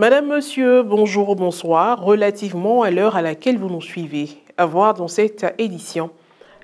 Madame, Monsieur, bonjour ou bonsoir, relativement à l'heure à laquelle vous nous suivez. À voir dans cette édition.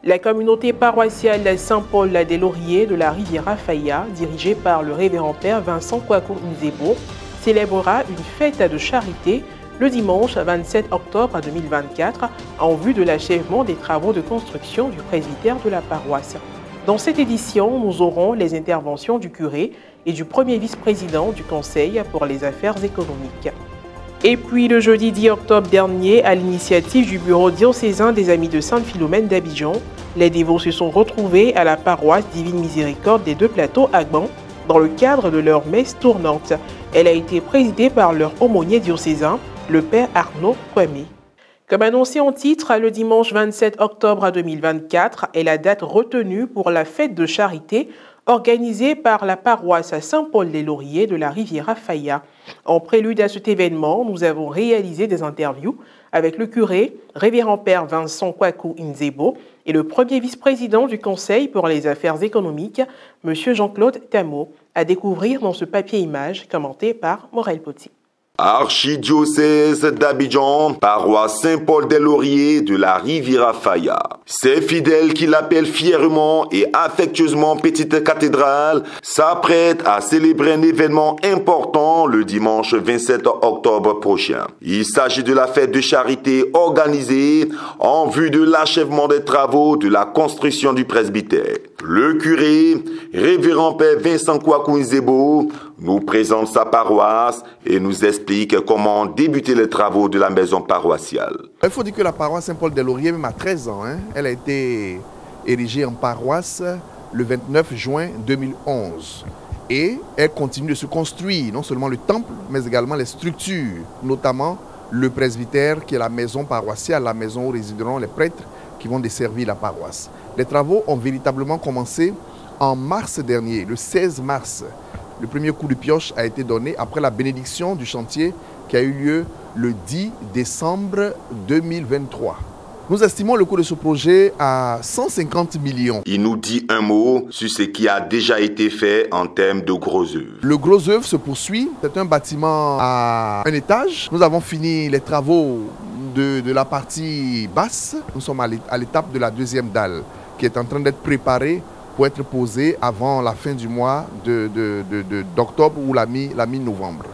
La communauté paroissiale Saint-Paul des Lauriers de la Riviera Faya, dirigée par le révérend père Vincent Kwaku Nzebo, célébrera une fête de charité le dimanche 27 octobre 2024 en vue de l'achèvement des travaux de construction du presbytère de la paroisse. Dans cette édition, nous aurons les interventions du curé et du premier vice-président du Conseil pour les affaires économiques. Et puis le jeudi 10 octobre dernier, à l'initiative du bureau diocésain des Amis de Sainte-Philomène d'Abidjan, les dévots se sont retrouvés à la paroisse Divine Miséricorde des Deux Plateaux à Gban dans le cadre de leur messe tournante. Elle a été présidée par leur aumônier diocésain, le père Arnaud Kwame. Comme annoncé en titre, le dimanche 27 octobre 2024 est la date retenue pour la fête de charité organisée par la paroisse Saint-Paul des Lauriers de la Riviera Faya. En prélude à cet événement, nous avons réalisé des interviews avec le curé, révérend père Vincent Kwaku Nzebo, et le premier vice-président du Conseil pour les affaires économiques, M. Jean-Claude Tamo, à découvrir dans ce papier-image commenté par Morel Poti. Archidiocèse d'Abidjan, paroisse Saint-Paul des Lauriers de la Riviera Faya. Ces fidèles qui l'appellent fièrement et affectueusement Petite Cathédrale s'apprêtent à célébrer un événement important le dimanche 27 octobre prochain. Il s'agit de la fête de charité organisée en vue de l'achèvement des travaux de la construction du presbytère. Le curé, révérend père Vincent Kwaku Nzebo, nous présente sa paroisse et nous explique comment débuter les travaux de la maison paroissiale. Il faut dire que la paroisse Saint-Paul des Lauriers, même à 13 ans, elle a été érigée en paroisse le 29 juin 2011. Et elle continue de se construire, non seulement le temple, mais également les structures, notamment le presbytère qui est la maison paroissiale, la maison où résideront les prêtres qui vont desservir la paroisse. Les travaux ont véritablement commencé en mars dernier, le 16 mars. Le premier coup de pioche a été donné après la bénédiction du chantier qui a eu lieu le 10 décembre 2023. Nous estimons le coût de ce projet à 150 millions. Il nous dit un mot sur ce qui a déjà été fait en termes de gros œuvres. Le gros œuvre se poursuit. C'est un bâtiment à un étage. Nous avons fini les travaux de la partie basse. Nous sommes à l'étape de la deuxième dalle qui est en train d'être préparée pour être posée avant la fin du mois d'octobre ou la mi-novembre.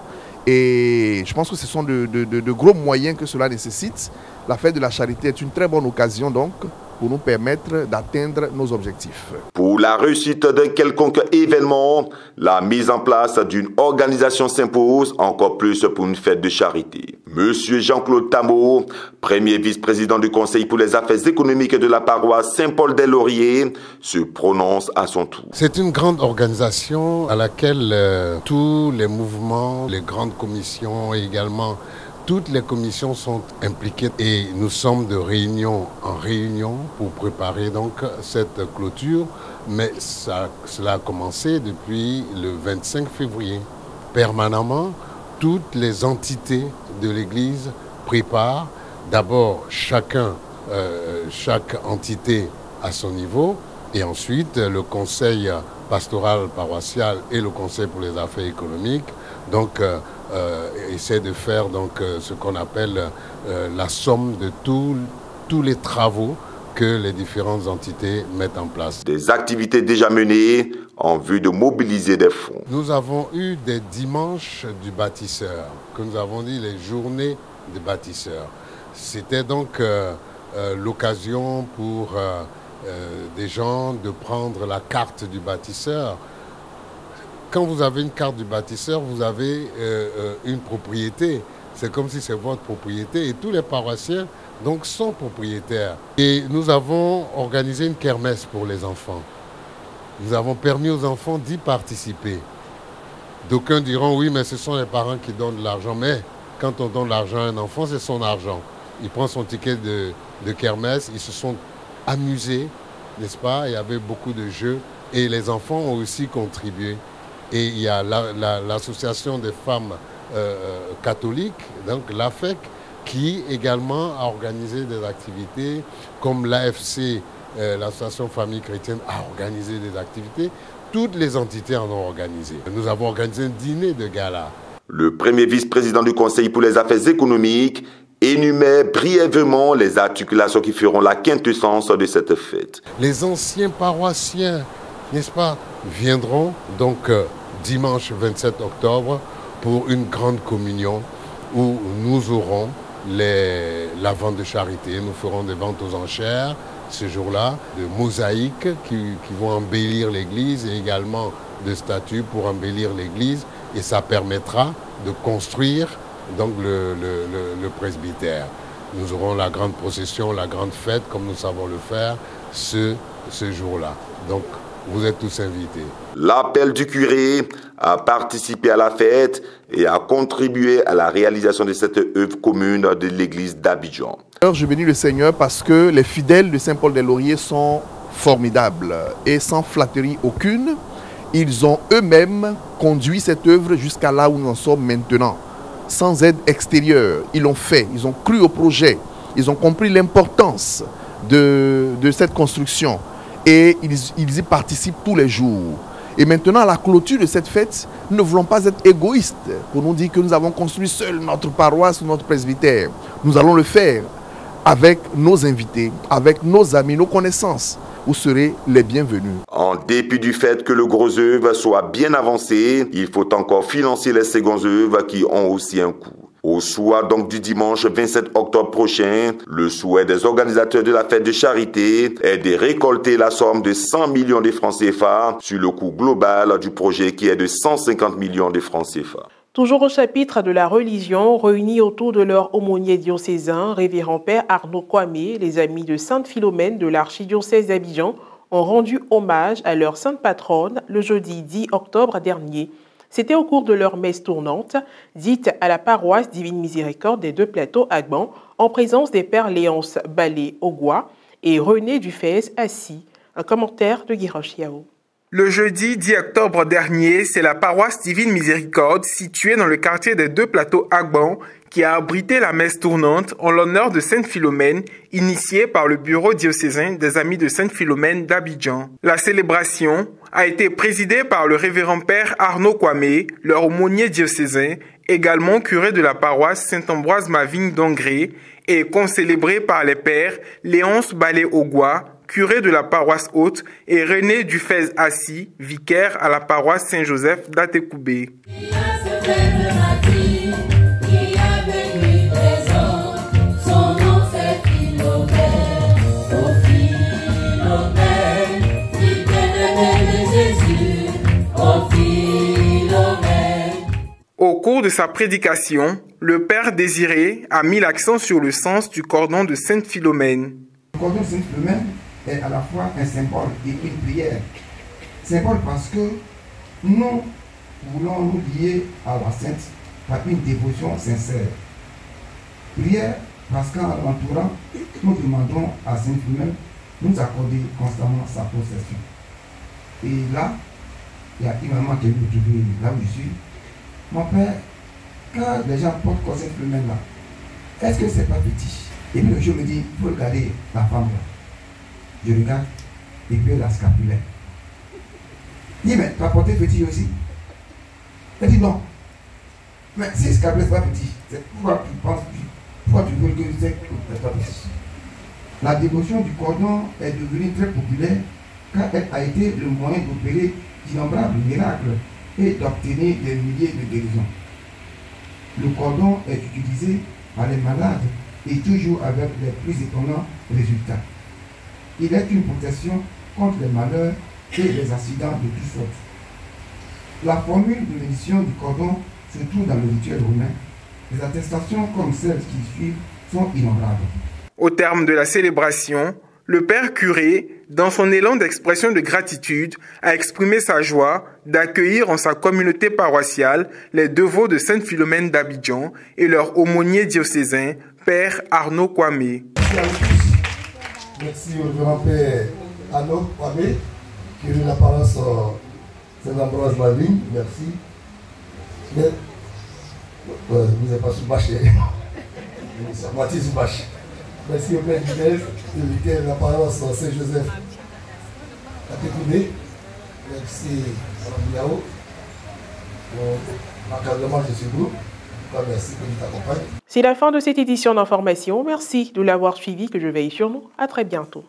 Et je pense que ce sont de gros moyens que cela nécessite. La fête de la charité est une très bonne occasion donc pour nous permettre d'atteindre nos objectifs. Pour la réussite d'un quelconque événement, la mise en place d'une organisation s'impose, encore plus pour une fête de charité. Monsieur Jean-Claude Tamo, premier vice-président du Conseil pour les affaires économiques de la paroisse Saint-Paul des Lauriers, se prononce à son tour. C'est une grande organisation à laquelle tous les mouvements, les grandes commissions et également toutes les commissions sont impliquées et nous sommes de réunion en réunion pour préparer donc cette clôture. Mais cela a commencé depuis le 25 février. Permanemment, toutes les entités de l'Église préparent d'abord chaque entité à son niveau et ensuite le conseil pastoral paroissial et le conseil pour les affaires économiques donc essaie de faire donc ce qu'on appelle la somme de tous les travaux que les différentes entités mettent en place. Des activités déjà menées en vue de mobiliser des fonds. Nous avons eu des dimanches du bâtisseur, que nous avons dit les journées des bâtisseurs. C'était donc l'occasion pour des gens de prendre la carte du bâtisseur. Quand vous avez une carte du bâtisseur, vous avez une propriété. C'est comme si c'est votre propriété et tous les paroissiens donc, sont propriétaires. Et nous avons organisé une kermesse pour les enfants. Nous avons permis aux enfants d'y participer. D'aucuns diront oui, mais ce sont les parents qui donnent de l'argent. Mais quand on donne l'argent à un enfant, c'est son argent. Il prend son ticket de kermesse, ils se sont amusés, n'est-ce pas? Il y avait beaucoup de jeux et les enfants ont aussi contribué. Et il y a l'association des femmes catholiques, donc l'AFEC, qui également a organisé des activités, comme l'AFC, l'association Famille Chrétienne, a organisé des activités. Toutes les entités en ont organisé. Nous avons organisé un dîner de gala. Le premier vice-président du Conseil pour les affaires économiques énumère brièvement les articulations qui feront la quintessence de cette fête. Les anciens paroissiens, n'est-ce pas, viendront donc dimanche 27 octobre pour une grande communion où nous aurons la vente de charité. Nous ferons des ventes aux enchères ce jour-là, de mosaïques qui vont embellir l'église et également de statues pour embellir l'église. Et ça permettra de construire donc le presbytère. Nous aurons la grande procession, la grande fête, comme nous savons le faire, ce jour-là. Donc, vous êtes tous invités. L'appel du curé à participer à la fête et à contribuer à la réalisation de cette œuvre commune de l'église d'Abidjan. Je bénis le Seigneur parce que les fidèles de Saint-Paul-des-Lauriers sont formidables et sans flatterie aucune. Ils ont eux-mêmes conduit cette œuvre jusqu'à là où nous en sommes maintenant, sans aide extérieure. Ils l'ont fait, ils ont cru au projet, ils ont compris l'importance de cette construction et ils y participent tous les jours. Et maintenant, à la clôture de cette fête, nous ne voulons pas être égoïstes pour nous dire que nous avons construit seul notre paroisse ou notre presbytère. Nous allons le faire avec nos invités, avec nos amis, nos connaissances. Vous serez les bienvenus. En dépit du fait que le gros œuvre soit bien avancé, il faut encore financer les secondes œuvres qui ont aussi un coût. Au soir donc du dimanche 27 octobre prochain, le souhait des organisateurs de la fête de charité est de récolter la somme de 100 millions de francs CFA sur le coût global du projet qui est de 150 millions de francs CFA. Toujours au chapitre de la religion, réunis autour de leur aumônier diocésain, révérend père Arnaud Kwame, les amis de Sainte Philomène de l'archidiocèse d'Abidjan ont rendu hommage à leur sainte patronne le jeudi 10 octobre dernier. C'était au cours de leur messe tournante, dite à la paroisse Divine Miséricorde des Deux Plateaux Agban, en présence des pères Léonce Balé-Ogwa et René Dufès Assis. Un commentaire de Guiraud Chiao. Le jeudi 10 octobre dernier, c'est la paroisse Divine Miséricorde, située dans le quartier des Deux Plateaux Agban, qui a abrité la messe tournante en l'honneur de Sainte Philomène, initiée par le bureau diocésain des Amis de Sainte Philomène d'Abidjan. La célébration a été présidée par le révérend père Arnaud Kwame, leur aumônier diocésain, également curé de la paroisse Saint-Ambroise-Mavigne d'Angré, et concélébrée par les pères Léonce Balé-Ogwa, curé de la paroisse haute, et René Dufès Assis, vicaire à la paroisse Saint-Joseph d'Atekoubé. Au cours de sa prédication, le père Désiré a mis l'accent sur le sens du cordon de Sainte Philomène. Le cordon de Sainte Philomène est à la fois un symbole et une prière. Symbole parce que nous voulons nous lier à la Sainte par une dévotion sincère. Prière parce qu'en l'entourant, nous demandons à Sainte Philomène de nous accorder constamment sa possession. Et là, il y a une maman qui est venue me trouver là où je suis. Mon père, quand les gens portent comme Sainte Philomène là, est-ce que c'est pas petit? Et puis je me dis, il faut regarder la femme là. Je regarde, et puis la scapulaire. Il dit, mais tu as porté petit aussi? Elle dit non. Mais si scapulaire c'est pas petit, pourquoi tu penses, pourquoi tu veux que c'est pas petit? La dévotion du cordon est devenue très populaire car elle a été le moyen d'opérer d'innombrables miracles et d'obtenir des milliers de guérisons. Le cordon est utilisé par les malades et toujours avec les plus étonnants résultats. Il est une protection contre les malheurs et les accidents de toutes sortes. La formule de l'édition du cordon se trouve dans le rituel romain. Les attestations comme celles qui suivent sont innombrables. Au terme de la célébration, le père curé, dans son élan d'expression de gratitude, a exprimé sa joie d'accueillir en sa communauté paroissiale les dévots de Sainte Philomène d'Abidjan et leur aumônier diocésain, père Arnaud Kwame. Merci à vous tous. Merci au grand-père Arnaud Kwame, qui est de la paroisse Saint-Ambroise-Mavigne. Merci. Mais, vous n'êtes pas sous bâche. C'est à moitié sous bâche. Merci au père Dufès, le vicaire de la paroisse Saint-Joseph à Tekoubé. Merci à la Biao. pour l'encadrement de ce groupe. Merci pour nous accompagner. C'est la fin de cette édition d'information. Merci de l'avoir suivi, que je veille sur nous. À très bientôt.